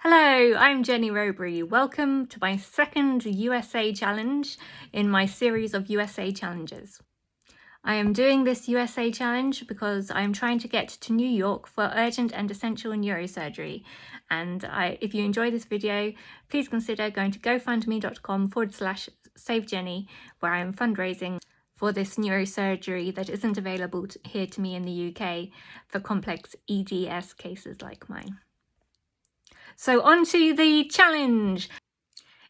Hello, I'm Jenny Rowbury. Welcome to my second USA challenge in my series of USA challenges. I am doing this USA challenge because I'm trying to get to New York for urgent and essential neurosurgery. And if you enjoy this video, please consider going to gofundme.com/SaveJenny, where I am fundraising for this neurosurgery that isn't available here to me in the UK for complex EDS cases like mine. So on to the challenge.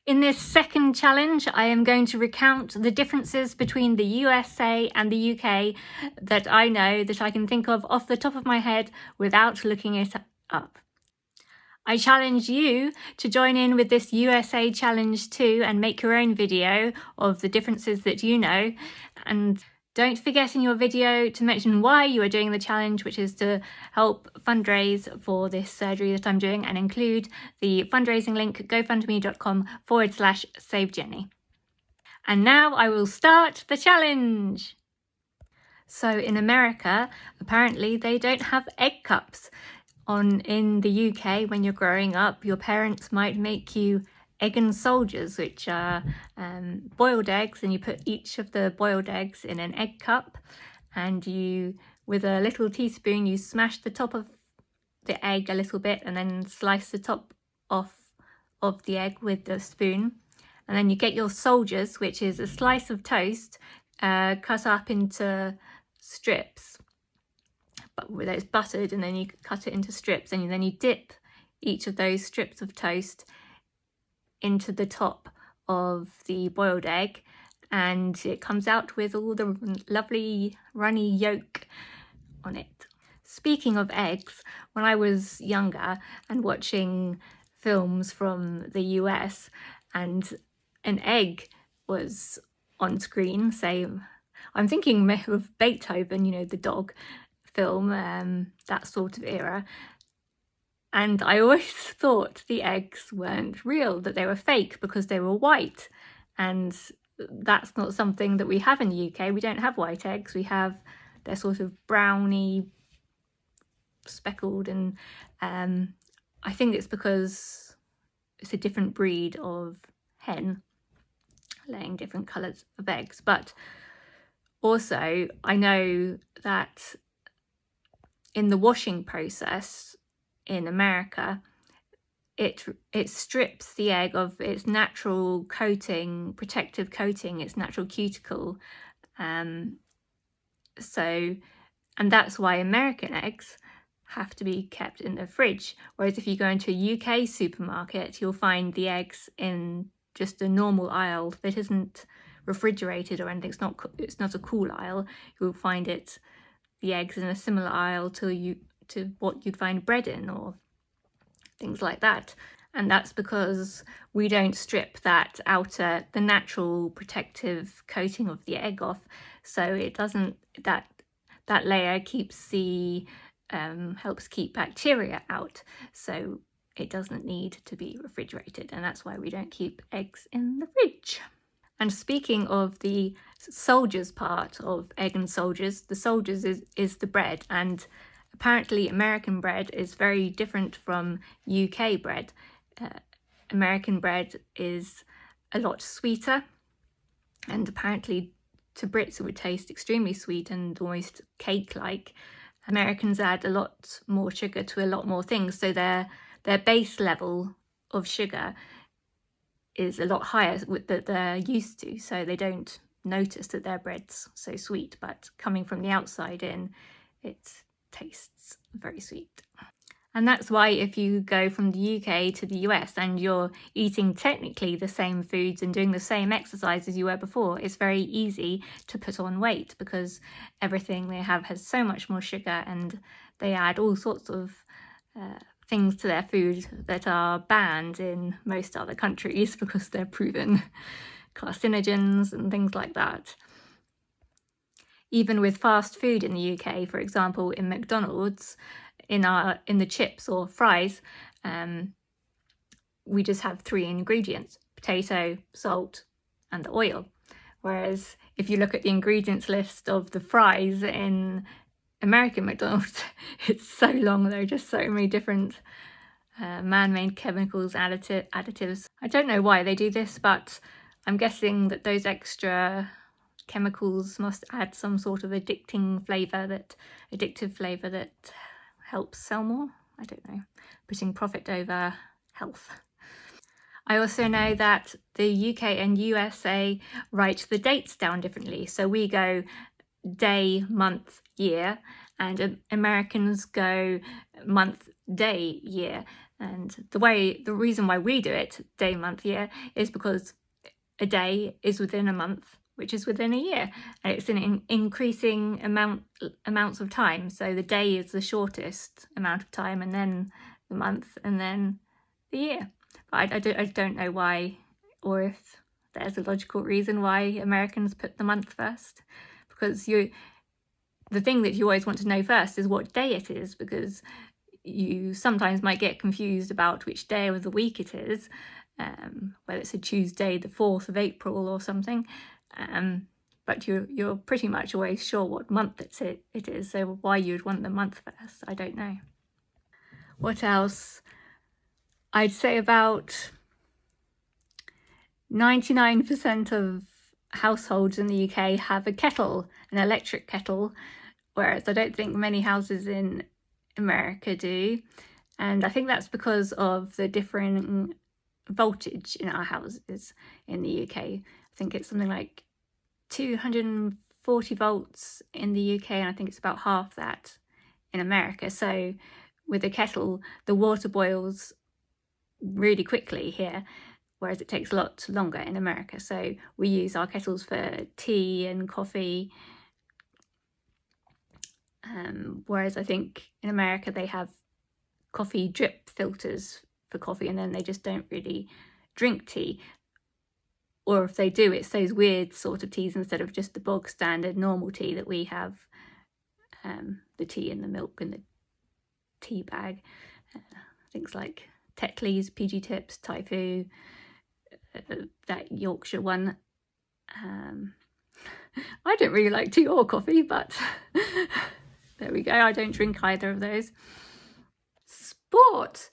In this second challenge, I am going to recount the differences between the USA and the UK that I know, that I can think of off the top of my head without looking it up. I challenge you to join in with this USA challenge too and make your own video of the differences that you know. And don't forget in your video to mention why you are doing the challenge, which is to help fundraise for this surgery that I'm doing, and include the fundraising link gofundme.com/SaveJenny. And now I will start the challenge. So in America, apparently they don't have egg cups. In the UK, when you're growing up, your parents might make you egg and soldiers, which are boiled eggs, and you put each of the boiled eggs in an egg cup, and you, with a little teaspoon, you smash the top of the egg a little bit and then slice the top off of the egg with the spoon. And then you get your soldiers, which is a slice of toast cut up into strips, but where it's buttered, and then you cut it into strips, and then you dip each of those strips of toast into the top of the boiled egg, and it comes out with all the lovely runny yolk on it. Speaking of eggs, when I was younger and watching films from the US and an egg was on screen, say, I'm thinking of Beethoven, the dog film, that sort of era. And I always thought the eggs weren't real, that they were fake because they were white. And that's not something that we have in the UK. We don't have white eggs. They're sort of browny, speckled, and I think it's because it's a different breed of hen laying different colours of eggs. But also I know that in the washing process in America, it strips the egg of its natural coating, protective coating, its natural cuticle. And that's why American eggs have to be kept in the fridge. Whereas if you go into a UK supermarket, you'll find the eggs in just a normal aisle that isn't refrigerated or anything. It's not a cool aisle. You'll find the eggs in a similar aisle to what you'd find bread in or things like that. And that's because we don't strip that outer, the natural protective coating of the egg off, so it doesn't, that layer keeps helps keep bacteria out, so it doesn't need to be refrigerated, and that's why we don't keep eggs in the fridge. And speaking of the soldiers part of egg and soldiers, the soldiers is the bread, and apparently American bread is very different from UK bread. American bread is a lot sweeter, and apparently to Brits it would taste extremely sweet and almost cake-like. Americans add a lot more sugar to a lot more things, so their base level of sugar is a lot higher that they're used to, so they don't notice that their bread's so sweet, but coming from the outside in, it tastes very sweet. And that's why if you go from the UK to the US and you're eating technically the same foods and doing the same exercise as you were before, it's very easy to put on weight because everything they have has so much more sugar, and they add all sorts of things to their food that are banned in most other countries because they're proven carcinogens and things like that. Even with fast food in the UK, for example, in McDonald's, in the chips or fries, we just have 3 ingredients: potato, salt, and the oil. Whereas if you look at the ingredients list of the fries in American McDonald's, it's so long. There are just so many different man-made chemicals, additives. I don't know why they do this, but I'm guessing that those extra chemicals must add some sort of addictive flavour that helps sell more. I don't know, putting profit over health. I also know that the UK and USA write the dates down differently. So we go day, month, year, and Americans go month, day, year. And the reason why we do it day, month, year is because a day is within a month, which is within a year, and it's in increasing amounts of time. So the day is the shortest amount of time, and then the month, and then the year. But I don't know why, or if there's a logical reason why Americans put the month first, because the thing that you always want to know first is what day it is, because you sometimes might get confused about which day of the week it is, whether it's a Tuesday, the 4th of April or something. But you're pretty much always sure what month it is, so why you'd want the month first, I don't know. What else? I'd say about 99% of households in the UK have a kettle, an electric kettle, whereas I don't think many houses in America do. And I think that's because of the differing voltage in our houses in the UK. I think it's something like 240 volts in the UK, and I think it's about half that in America. So with a kettle, the water boils really quickly here, whereas it takes a lot longer in America. So we use our kettles for tea and coffee, whereas I think in America they have coffee drip filters for coffee, and then they just don't really drink tea. Or if they do, it's those weird sort of teas instead of just the bog standard normal tea that we have, the tea and the milk and the tea bag. Things like Tetley's, PG Tips, Typhoo, that Yorkshire one. I don't really like tea or coffee, but there we go. I don't drink either of those. Sport.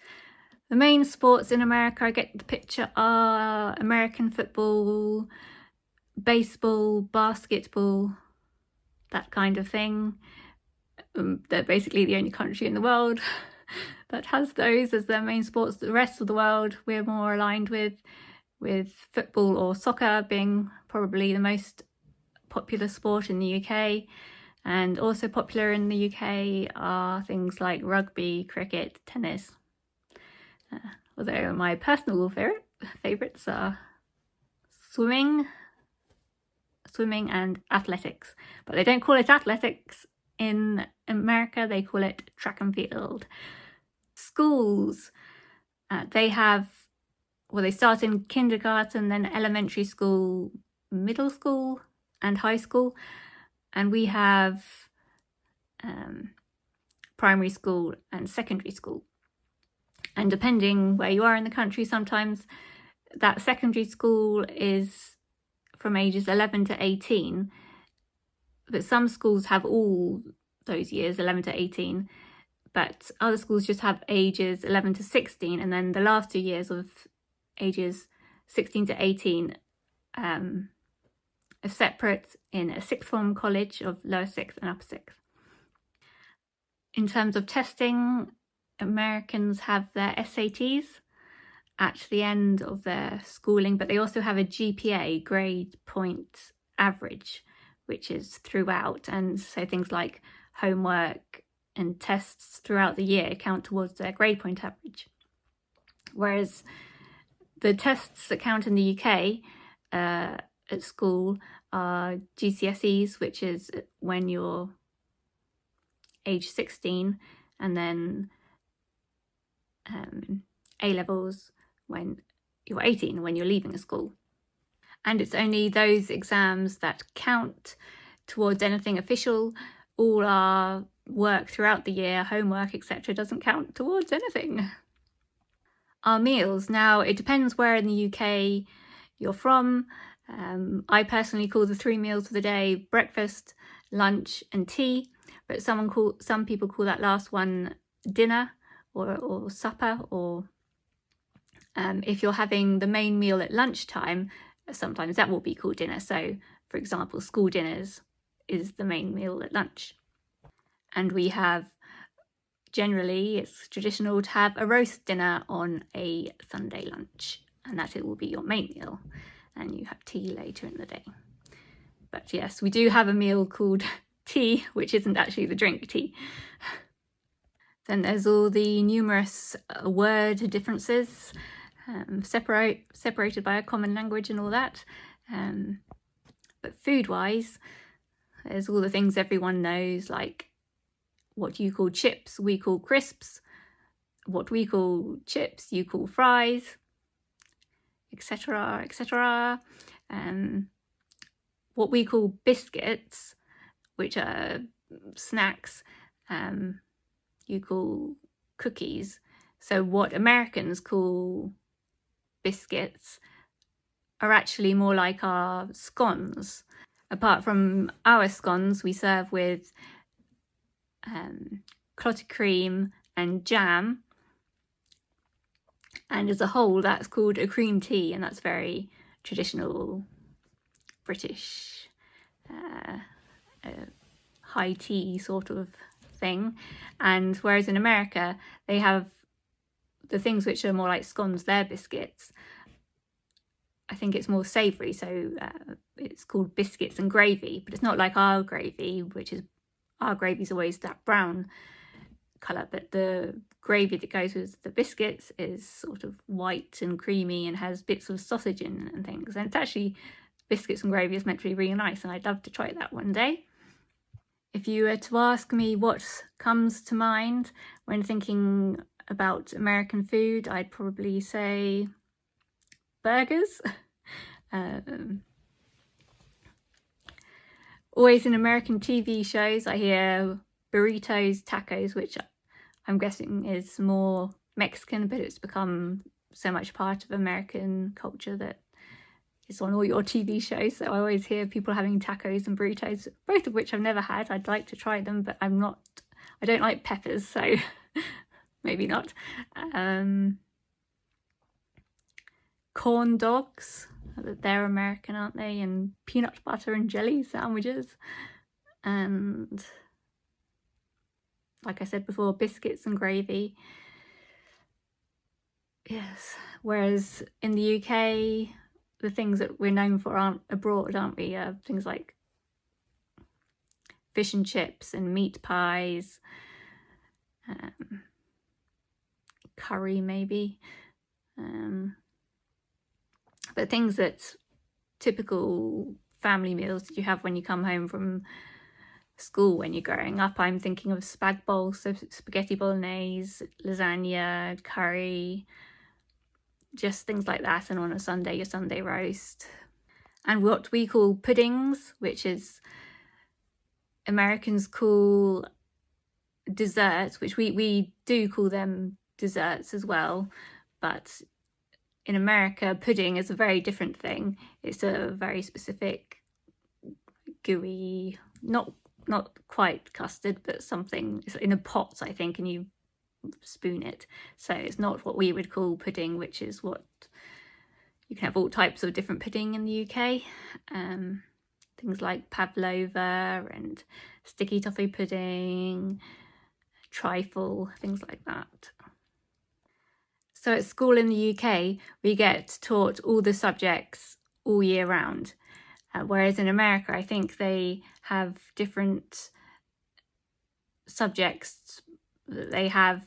The main sports in America, I get the picture, are American football, baseball, basketball, that kind of thing. They're basically the only country in the world that has those as their main sports. The rest of the world we're more aligned with football or soccer being probably the most popular sport in the UK. And also popular in the UK are things like rugby, cricket, tennis. Although my personal favourites are swimming and athletics. But they don't call it athletics in America, they call it track and field. Schools, they start in kindergarten, then elementary school, middle school and high school. And we have primary school and secondary school. And depending where you are in the country, sometimes that secondary school is from ages 11 to 18. But some schools have all those years, 11 to 18. But other schools just have ages 11 to 16. And then the last 2 years of ages 16 to 18 are separate in a sixth form college of lower sixth and upper sixth. In terms of testing, Americans have their SATs at the end of their schooling, but they also have a GPA, grade point average, which is throughout. And so things like homework and tests throughout the year count towards their grade point average. Whereas the tests that count in the UK at school are GCSEs, which is when you're age 16, and then A-levels when you're 18, when you're leaving a school. And it's only those exams that count towards anything official. All our work throughout the year, homework, etc., doesn't count towards anything. Our meals, now it depends where in the UK you're from. I personally call the 3 meals of the day breakfast, lunch and tea, but some people call that last one dinner or supper, or if you're having the main meal at lunchtime, sometimes that will be called dinner. So, for example, school dinners is the main meal at lunch. And we have, generally, it's traditional to have a roast dinner on a Sunday lunch, and that it will be your main meal, and you have tea later in the day. But yes, we do have a meal called tea, which isn't actually the drink tea. Then there's all the numerous word differences, separated by a common language and all that. But food-wise, there's all the things everyone knows, like what you call chips, we call crisps. What we call chips, you call fries, etc., etc. What we call biscuits, which are snacks, you call cookies. So what Americans call biscuits are actually more like our scones. Apart from our scones, we serve with clotted cream and jam, and as a whole that's called a cream tea, and that's very traditional British high tea sort of thing. And whereas in America they have the things which are more like scones, they're biscuits. I think it's more savoury, so it's called biscuits and gravy, but it's not like our gravy, which is, our gravy is always that brown colour, but the gravy that goes with the biscuits is sort of white and creamy and has bits of sausage in and things. And it's actually, biscuits and gravy is meant to be really nice, and I'd love to try that one day. If you were to ask me what comes to mind when thinking about American food, I'd probably say burgers. Always in American TV shows I hear burritos, tacos, which I'm guessing is more Mexican, but it's become so much part of American culture that it's on all your TV shows. So I always hear people having tacos and burritos, both of which I've never had. I'd like to try them, but I don't like peppers, so maybe not. Corn dogs, they're American, aren't they? And peanut butter and jelly sandwiches. And like I said before, biscuits and gravy. Yes, whereas in the UK, the things that we're known for aren't abroad, aren't we? Things like fish and chips and meat pies, curry maybe. But things that typical family meals that you have when you come home from school when you're growing up. I'm thinking of spag bol, so spaghetti bolognese, lasagna, curry, just things like that. And on a Sunday, your Sunday roast. And what we call puddings, which is Americans call desserts, which we do call them desserts as well, but in America, pudding is a very different thing. It's a very specific, gooey, not quite custard, but something. It's in a pot, I think, and you spoon it. So it's not what we would call pudding, which is what you can have all types of different pudding in the UK. Things like pavlova and sticky toffee pudding, trifle, things like that. So at school in the UK, we get taught all the subjects all year round. Whereas in America, I think they have different subjects that they have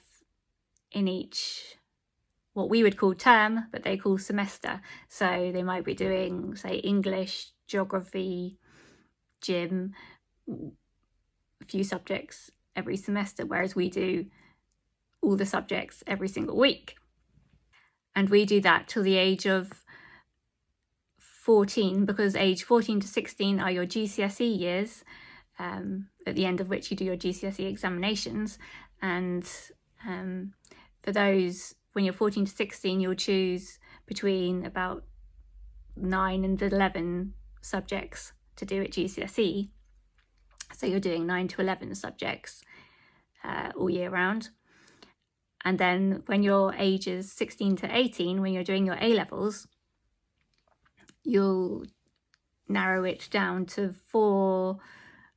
in each, what we would call term, but they call semester. So they might be doing, say, English, geography, gym, a few subjects every semester, whereas we do all the subjects every single week. And we do that till the age of 14, because age 14 to 16 are your GCSE years, at the end of which you do your GCSE examinations. And for those, when you're 14 to 16, you'll choose between about 9 and 11 subjects to do at GCSE. So you're doing 9 to 11 subjects all year round. And then when your age is 16 to 18, when you're doing your A-levels, you'll narrow it down to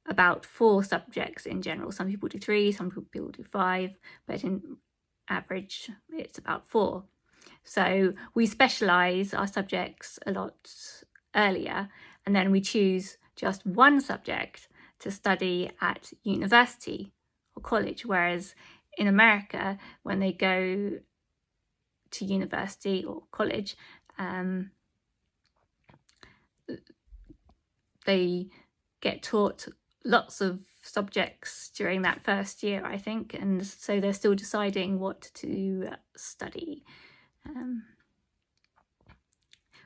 about four subjects in general. Some people do 3, some people do 5, but in average it's about 4. So we specialise our subjects a lot earlier, and then we choose just one subject to study at university or college, whereas in America, when they go to university or college, they get taught lots of subjects during that first year, I think, and so they're still deciding what to study.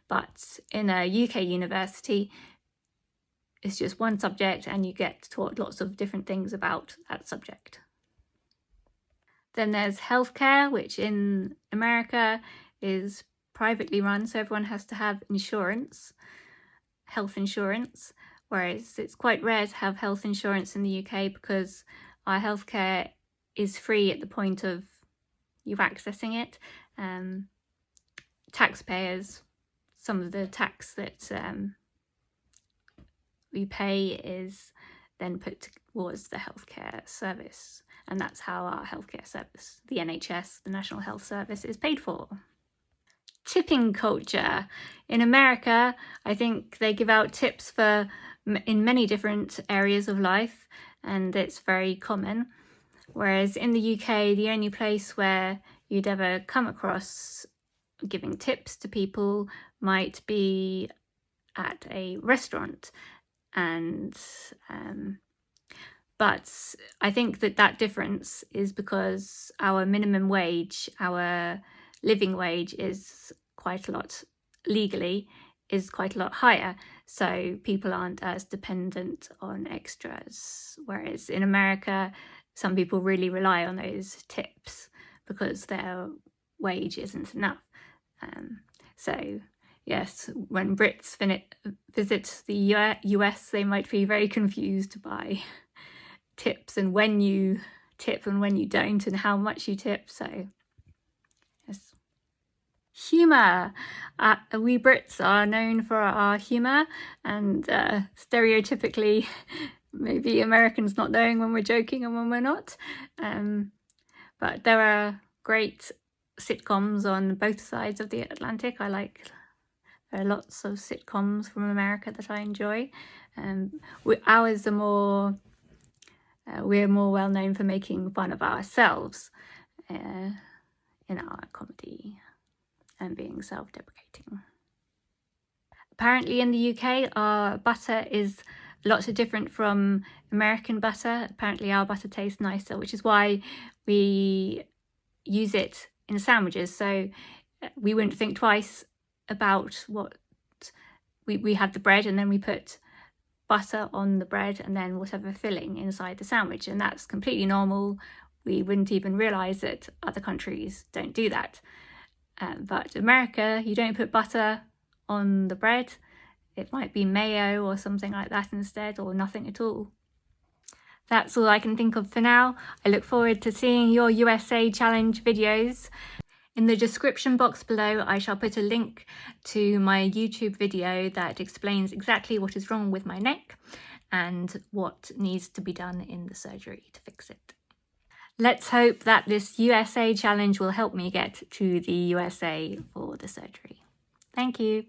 But in a UK university, it's just one subject and you get taught lots of different things about that subject. Then there's healthcare, which in America is privately run, so everyone has to have insurance, health insurance, whereas it's quite rare to have health insurance in the UK because our healthcare is free at the point of you accessing it. Taxpayers, some of the tax that we pay is then put towards the healthcare service, and that's how our healthcare service, the NHS, the National Health Service, is paid for. Tipping culture. In America, I think they give out tips in many different areas of life, and it's very common. Whereas in the UK, the only place where you'd ever come across giving tips to people might be at a restaurant. And but I think that difference is because our minimum wage, our living wage is quite a lot, legally, is quite a lot higher. So people aren't as dependent on extras. Whereas in America, some people really rely on those tips because their wage isn't enough. So yes, when Brits visit the US, they might be very confused by tips and when you tip and when you don't and how much you tip. So yes. Humour. We Brits are known for our humour, and stereotypically maybe Americans not knowing when we're joking and when we're not. But there are great sitcoms on both sides of the Atlantic. There are lots of sitcoms from America that I enjoy. Ours are more, we're more well known for making fun of ourselves in our comedy and being self-deprecating. Apparently in the UK, our butter is a lot different from American butter. Apparently our butter tastes nicer, which is why we use it in sandwiches. So we wouldn't think twice about what we have the bread, and then we put butter on the bread and then whatever filling inside the sandwich, and that's completely normal. We wouldn't even realize that other countries don't do that. But America, you don't put butter on the bread. It might be mayo or something like that instead, or nothing at all. That's all I can think of for now. I look forward to seeing your USA challenge videos. In the description box below, I shall put a link to my YouTube video that explains exactly what is wrong with my neck and what needs to be done in the surgery to fix it. Let's hope that this USA challenge will help me get to the USA for the surgery. Thank you.